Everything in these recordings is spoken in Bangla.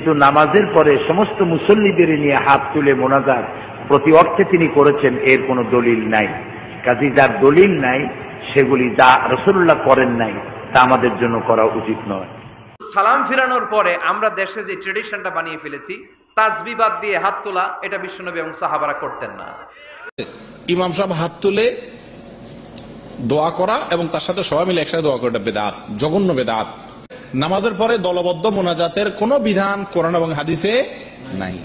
কিন্তু নামাজের পরে সমস্ত মুসল্লিদের নিয়ে হাত তুলে মোনাজাত প্রতি অর্থে তিনি করেছেন, এর কোনো দলিল নাই। কাজী যার দলিল নাই সেগুলি যা রাসূলুল্লাহ করেন নাই তা আমাদের জন্য করা উচিত নয়। সালাম ফিরানোর পরে আমরা দেশে যে ট্রেডিশনটা বানিয়ে ফেলেছি, তাসবিহ বাদ দিয়ে হাত তোলা, এটা বিশ্বনবী এবং সাহাবারা করতেন না। ইমাম সাহেব হাত তুলে দোয়া করা এবং তার সাথে সবাই মিলে একসাথে দোয়া করা বেদাত, জঘন্য বেদাত। নামাজের পরে দলবদ্ধ মোনাজাতের কোনো বিধান কোরআন এবং হাদিসে নাই।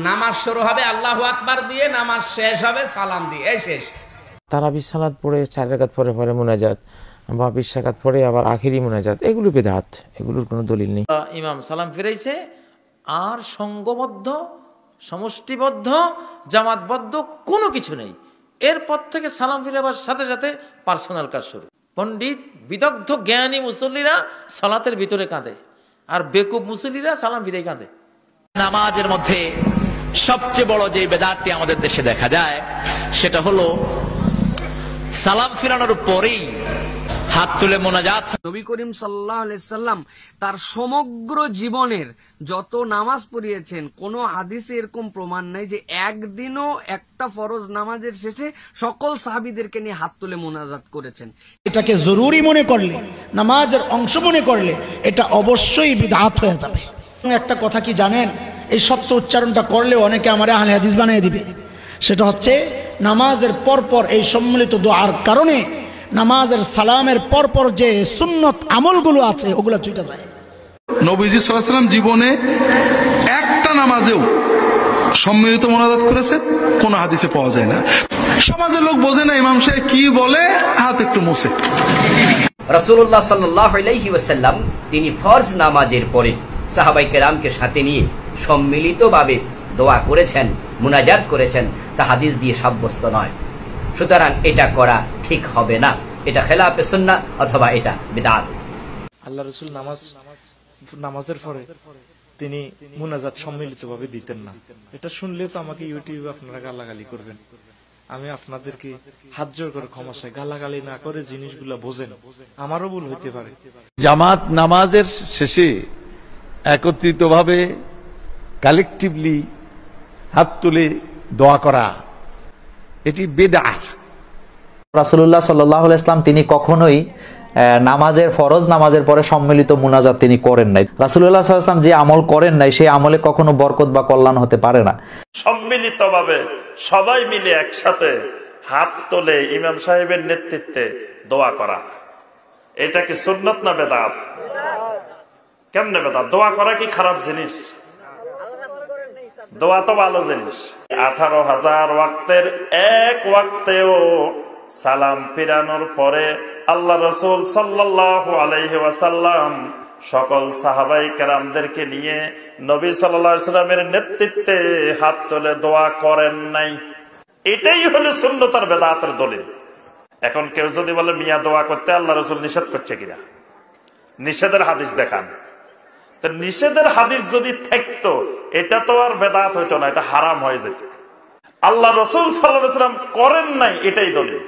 নামাজ শুরু হবে আল্লাহু আকবার দিয়ে, নামাজ শেষ হবে সালাম দিয়ে, এই শেষ। তারাবির সালাত পড়ে 4 রাকাত পরে পরে মোনাজাত বা 20 রাকাত পরে আবার আখিরি মোনাজাত, এগুলো বেদাত, এগুলোর কোনো দলিল নেই। ইমাম সালাম ফিরাইছে আর সংঘবদ্ধ, সমষ্টিবদ্ধ, জামাতবদ্ধ কোনো কিছু নেই। এরপর থেকে সালাম ফিরাবার সাথে সাথে পার্সোনাল কাজ শুরু। পণ্ডিত বিদগ্ধ জ্ঞানী মুসল্লিরা সালাতের ভিতরে কাঁদে, আর বেকুব মুসল্লিরা সালাম ফিরাই কাঁদে। নামাজের মধ্যে সবচেয়ে বড় যে বেদাতটি আমাদের দেশে দেখা যায় সেটা হলো সালাম ফিরানোর পরেই হাত তুলে মোনাজাত। নবী করিম সাল্লাল্লাহু আলাইহি সাল্লাম তার সমগ্র জীবনের যত নামাজ পড়িয়েছেন, কোনো হাদিসে এরকম প্রমাণ নাই যে একদিনও একটা ফরজ নামাজের শেষে সকল সাহাবীদেরকে নিয়ে হাত তুলে মোনাজাত করেছেন। এটাকে জরুরি মনে করলে, নামাজের অংশ মনে করলে এটা অবশ্যই বিদআত হয়ে যাবে। একটা কথা কি জানেন, এই সত্য উচ্চারণটা করলে অনেকে আমার আহলে হাদিস বানিয়ে দিবে। সেটা হচ্ছে নামাজের পরপর এই সম্মিলিত দোয়ার কারণে নামাজের সালামের পরপর যে সুন্নত আমলগুলো আছে ওগুলো ছুটে যায়। নবীজি সাল্লাল্লাহু আলাইহি ওয়াসাল্লাম জীবনে একটা নামাজেও সম্মিলিত মোনাজাত করেছেন, কোনো হাদিসে পাওয়া যায় না। সমাজের লোক বোঝে না ইমাম সাহেব কি বলে, হাত একটু মোছে। রাসূলুল্লাহ সাল্লাল্লাহু আলাইহি ওয়াসাল্লাম তিনি ফরজ নামাজের পরে সাহাবায়ে কেরামকে সাথে নিয়ে সম্মিলিতভাবে দোয়া করেছেন, মুনাজাত করেছেন, তা হাদিস দিয়ে সাব্যস্ত নয়। সুতরাং এটা করা ঠিক হবে না, এটা খেলাফে সুন্নাহ অথবা এটা বিদআত। আল্লাহ রাসূল নামাজের পরে তিনি মুনাজাত সম্মিলিতভাবে দিতেন না। এটা শুনলে তো আমাকে ইউটিউবে আপনারা গালাগালি করবেন। আমি আপনাদেরকে হাত জোড় করে ক্ষমা চাই, গালাগালি না করে জিনিসগুলো বোঝেন, আমারও ভুল হইতে পারে। জামাত নামাজের শেষে একত্রিতভাবে কালেকটিভলি হাত তুলে দোয়া করা, এটি বেদাত। রাসূলুল্লাহ সাল্লাল্লাহু আলাইহি ওয়াসাল্লাম তিনি কখনোই নামাজের ফরজ নামাজের পরে সম্মিলিত মুনাজাত তিনি করেন নাই। রাসূলুল্লাহ সাল্লাল্লাহু আলাইহি ওয়াসাল্লাম যে আমল করেন নাই সেই আমলে কখনো বরকত বা কল্যাণ হতে পারে না। সম্মিলিতভাবে সবাই মিলে একসাথে হাত তুলে ইমাম সাহেবের নেতৃত্বে দোয়া করা, এটা কি সুন্নাত না বেদাত? কেমনে বেদাত? দোয়া করা কি খারাপ জিনিস? দোয়া তো ভালো জিনিস। 18,000 ওয়াক্তের এক ওয়াক্তেও সালাম ফিরানোর পরে আল্লাহ রাসূল সাল্লাল্লাহু আলাইহি ওয়াসাল্লাম সকল সাহাবায়ে কেরামদেরকে নিয়ে নবী সাল্লাল্লাহু আলাইহি ওয়াসাল্লামের নেতৃত্বে হাত তুলে দোয়া করেন নাই। এটাই হলো সুন্নাত আর বেদাতের দলিল। এখন কেউ যদি বলে মিয়া দোয়া করতে আল্লাহ রাসূল নিষেধ করছে কিনা, নিষেধের হাদিস দেখান। তো নিষেধের হাদিস যদি থাকতো এটা তো আর বেদাত হইতো না, এটা হারাম হয়ে যেত। আল্লাহ রাসূল সাল্লাল্লাহু আলাইহি ওয়াসাল্লাম করেন নাই, এটাই দলিল।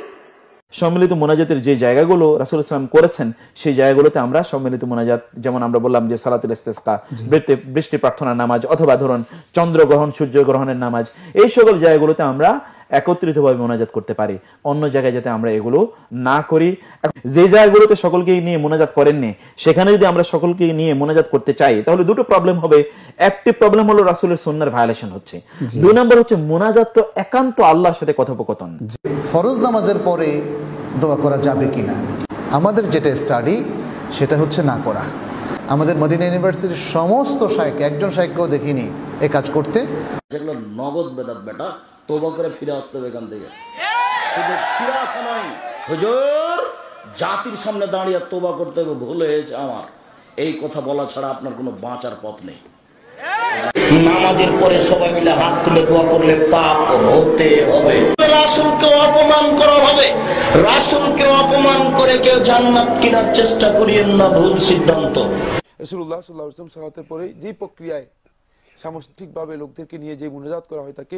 সম্মিলিত মোনাজাতের যে জায়গাগুলো রাসূল সাল্লাল্লাহু আলাইহি ওয়াসাল্লাম করেছেন সেই জায়গাগুলোতে আমরা সম্মিলিত মোনাজাত, যেমন আমরা বললাম যে সালাতুল ইস্তিসকা, বৃষ্টি প্রার্থনার নামাজ, অথবা ধরুন চন্দ্রগ্রহণ সূর্যগ্রহণের নামাজ, এই সকল জায়গাগুলোতে আমরা একত্রিতভাবে মোনাজাত করতে পারি। অন্য জায়গায় যাতে আমরা এগুলো না করি। যে জায়গাগুলোতে সকলকে নিয়ে মোনাজাত করেননি সেখানে যদি আমরা সকলকে নিয়ে মোনাজাত করতে চাই তাহলে দুটো প্রবলেম হবে। একটি প্রবলেম হলো রাসূলের সুন্নাহর ভায়োলেশন হচ্ছে, 2 নম্বর হচ্ছে মোনাজাত তো একান্ত আল্লাহর সাথে কথোপকথন। ফরজ নামাজের পরে দোয়া করা যাবে কিনা, আমাদের যেটা স্টাডি সেটা হচ্ছে না করা। আমাদের মদিনা ইউনিভার্সিটির সমস্ত শাইখ, একজন শাইখকেও দেখিনি এই কাজ করতে। যেগুলো নগদ বেদাত বেটা, তওবা করে ফিরে আসতে হবে এখান থেকে। শুধু ফিরে আসা নয়, হুজুর জাতির সামনে দাঁড়িয়ে তওবা করতে হবে, ভুল হয়েছে আমার, এই কথা বলা ছাড়া আপনার কোনো বাঁচার পথ নেই। নামাজের পরে সবাই মিলে হাত তুলে দোয়া করলে পাপ হতে হবে। রাসূলকে অপমান করা হবে, রাসূলকে অপমান করে কেউ জান্নাত কেনার চেষ্টা করিয়েন না, ভুল সিদ্ধান্ত। রাসূলুল্লাহ সাল্লাল্লাহু আলাইহি ওয়াসাল্লাম সালাতের পরে যে প্রক্রিয়ায় সামষ্টিকভাবে লোকদেরকে নিয়ে যে মুনাজাত করা হয় তাকে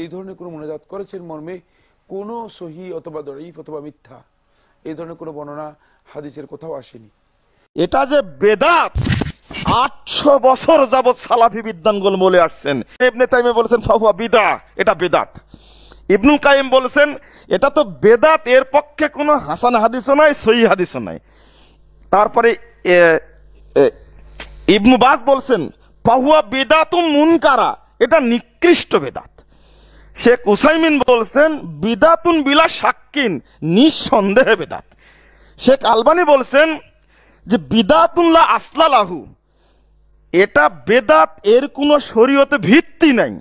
এই ধরনের কোনো মুনাজাত করেছেন মর্মে কোনো সহিহ অথবা দঈফ অথবা মিথ্যা এই ধরনের কোনো বর্ণনা হাদিসের কোথাও আসেনি। এটা যে বেদাত 800 বছর যাবৎ সালাফি বিদ্বানগুলো বলে আসছেন। ইবনে তাইমিয়া বলেছেন ফাহুয়া বিদআ, এটা বেদাত। ইবনুল কাইয়িম বলেছেন এটা তো বেদাত, এর পক্ষে কোনো হাসান হাদিসও নাই, সহিহ হাদিসও নাই। তারপরে ইবনু বাজ বলছেন ফাহুয়া বিদাতুম মুনকারা, এটা নিকৃষ্ট বেদাত। শেখ উসাইমিন বলছেন বিদাতুন বিলা শাক্কিন, নিঃসন্দেহে বেদাত। শেখ আলবানী বলছেন যে বিদাতুন লা আসলা লাহু, এটা বেদাত, এর কোনো শরীয়তে ভিত্তি নাই।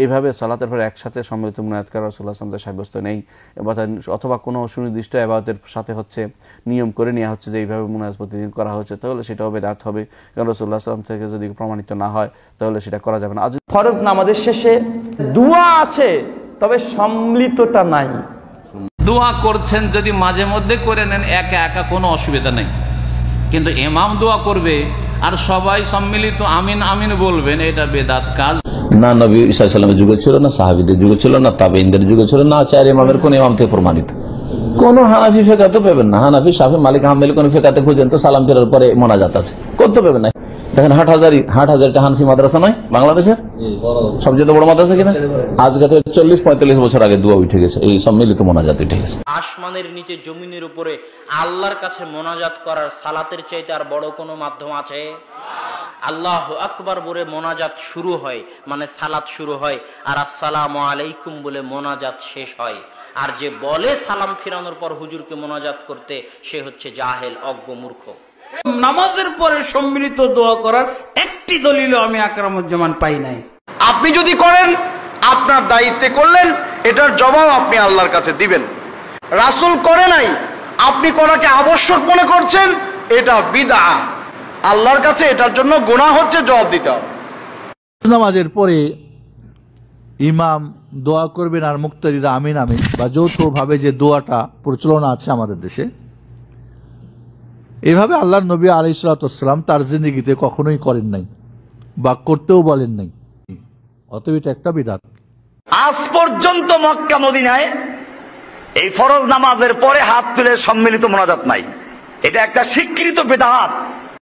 এইভাবে সালাতের পরে একসাথে সম্মিলিত মুনাজাত করা রাসূলুল্লাহ সাল্লাল্লাহু আলাইহি ওয়াসাল্লাম সাব্যস্ত নেই, অথবা কোনো সুনির্দিষ্ট ইবাদতের সাথে হচ্ছে নিয়ম করে নেওয়া হচ্ছে যে এইভাবে মুনাজাত প্রতিদিন করা হচ্ছে, তাহলে সেটাও বেদাত হবে। কারণ রাসূলুল্লাহ সাল্লাল্লাহু আলাইহি ওয়াসাল্লাম থেকে যদি প্রমাণিত না হয় তাহলে সেটা করা যাবে না। ফরজ নামাজের শেষে দোয়া আছে, তবে সম্মিলিতটা নাই। দোয়া করছেন যদি মাঝে মধ্যে করে নেন একা একা কোনো অসুবিধা নেই, কিন্তু ইমাম দোয়া করবে আর সবাই সম্মিলিত আমিন আমিন বলবেন, এটা বেদাত কাজ। না নবী ঈসা আলাইহিস সালামের যুগে ছিল না, সাহাবীদের যুগে ছিল না, তাবেঈনদের যুগে ছিল না, চার ইমামের কোন ইমাম থেকে প্রমাণিত। কোন হানাফি ফিকাতে পাবেন না, হানাফি শাফি মালিক হাম্বলি কোন ফিকাতে খুঁজেন তো সালাম ফেরার পরে মোনাজাত আছে, করতে পাবেন না। দেখেন হাটহাজারিটা হানফি মাদ্রাসা নয় বাংলাদেশের সবচেয়ে বড় মাদ্রাসা কিনা? আজকে থেকে 40-45 বছর আগে দোয়া উঠে গেছে, এই সম্মিলিত মোনাজাত উঠে গেছে। আসমানের নিচে জমিনের উপরে আল্লাহর কাছে মোনাজাত করার সালাতের চাইতে আর বড় কোনো মাধ্যম আছে? আল্লাহু আকবার বলে মোনাজাত শুরু হয়, মানে সালাত শুরু হয়, আর আসসালামু আলাইকুম বলে মোনাজাত শেষ হয়। আর যে বলে সালাম ফিরানোর পর হুজুরকে মোনাজাত করতে, সে হচ্ছে জাহেল, অজ্ঞ, মূর্খ। নামাজের পরে সম্মিলিত দোয়া করার একটি দলিল আমি আকরামুজ্জামান পাই নাই। আপনি যদি করেন আপনার দায়িত্বে করলেন, এটার জবাব আপনি আল্লাহর কাছে দিবেন। রাসূল করে নাই, আপনি করাকে আবশ্যক মনে করছেন, এটা বিদআ। আল্লাহর কাছে এটার জন্য গুনাহ হচ্ছে, জবাব দিতে হবে। নামাজের পরে ইমাম দোয়া করবেন আর মুক্তাদিরা আমিন আমিন বা যৌথভাবে যে দোয়াটা প্রচলন আছে আমাদের দেশে, এভাবে আল্লাহর নবী আলাইহিস সালাম তার জিন্দেগিতে কখনোই করেন নাই বা করতেও বলেন নাই, অতএব এটা একটা বিদআত। আজ পর্যন্ত মক্কা মদিনায় এই ফরজ নামাজের পরে হাত তুলে সম্মিলিত মোনাজাত নাই, এটা একটা স্বীকৃত বিদআত।